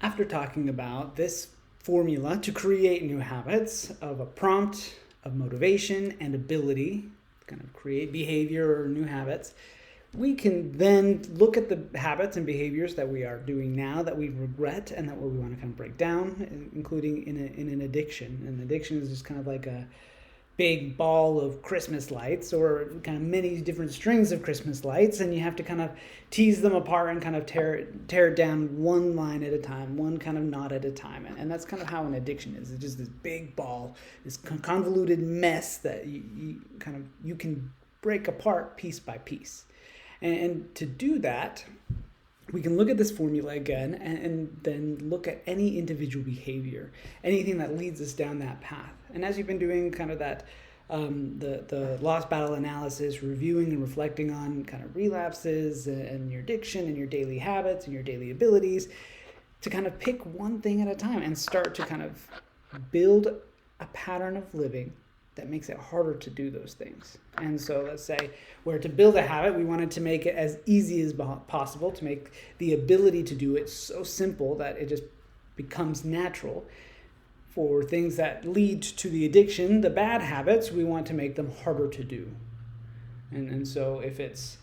After talking about this formula to create new habits of a prompt, of motivation, and ability, to kind of create behavior or new habits, we can then look at the habits and behaviors that we are doing now that we regret and that we want to kind of break down, including in an addiction. An addiction is just kind of like a big ball of Christmas lights, or kind of many different strings of Christmas lights, and you have to kind of tease them apart and kind of tear it down one line at a time, one kind of knot at a time. And that's kind of how an addiction is. It's just this big ball, this convoluted mess that you can break apart piece by piece. And to do that, we can look at this formula again and then look at any individual behavior, anything that leads us down that path. And as you've been doing kind of that, the lost battle analysis, reviewing and reflecting on kind of relapses and your addiction and your daily habits and your daily abilities, to kind of pick one thing at a time and start to kind of build a pattern of living that makes it harder to do those things. And so let's say where to build a habit, we wanted to make it as easy as possible, to make the ability to do it so simple that it just becomes natural. For things that lead to the addiction, the bad habits, we want to make them harder to do. And so if it's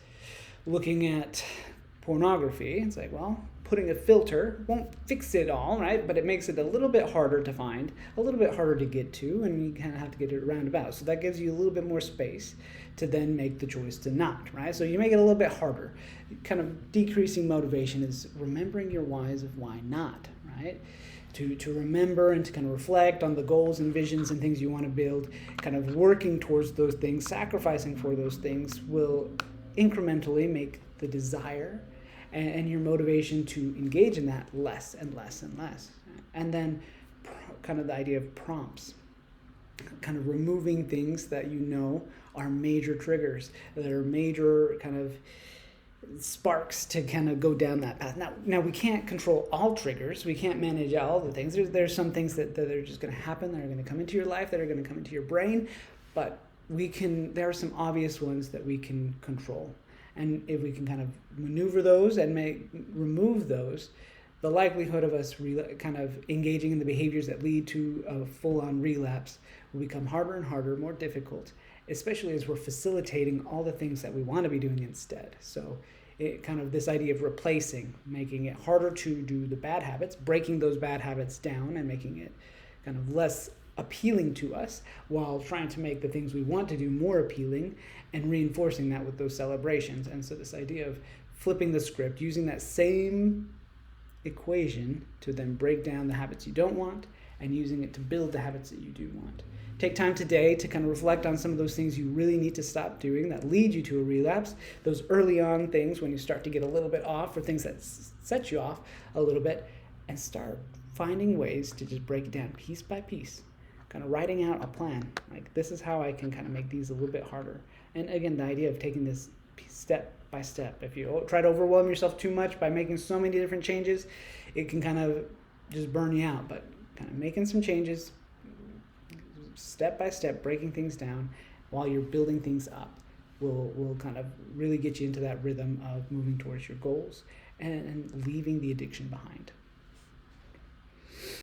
looking at pornography, it's like, well, putting a filter won't fix it all, right? But it makes it a little bit harder to find, a little bit harder to get to, and you kind of have to get it around about. So that gives you a little bit more space to then make the choice to not, right? So you make it a little bit harder. Kind of decreasing motivation is remembering your whys of why not, right? To remember and to kind of reflect on the goals and visions and things you want to build, kind of working towards those things, sacrificing for those things will incrementally make the desire and your motivation to engage in that less and less and less. And then kind of the idea of prompts, kind of removing things that you know are major triggers, that are major kind of sparks to kind of go down that path. Now we can't control all triggers. We can't manage all the things. There's some things that are just going to happen, that are going to come into your life, that are going to come into your brain, but there are some obvious ones that we can control. And if we can kind of maneuver those and remove those, the likelihood of us kind of engaging in the behaviors that lead to a full-on relapse will become harder and harder, more difficult, especially as we're facilitating all the things that we want to be doing instead. So it kind of this idea of replacing, making it harder to do the bad habits, breaking those bad habits down and making it kind of less appealing to us, while trying to make the things we want to do more appealing and reinforcing that with those celebrations. And so this idea of flipping the script, using that same equation to then break down the habits you don't want and using it to build the habits that you do want. Take time today to kind of reflect on some of those things you really need to stop doing that lead you to a relapse, those early on things when you start to get a little bit off, or things that set you off a little bit, and start finding ways to just break it down piece by piece, kind of writing out a plan. Like, this is how I can kind of make these a little bit harder. And again, the idea of taking this step by step. If you try to overwhelm yourself too much by making so many different changes, it can kind of just burn you out. But kind of making some changes, step by step, breaking things down while you're building things up will kind of really get you into that rhythm of moving towards your goals and leaving the addiction behind.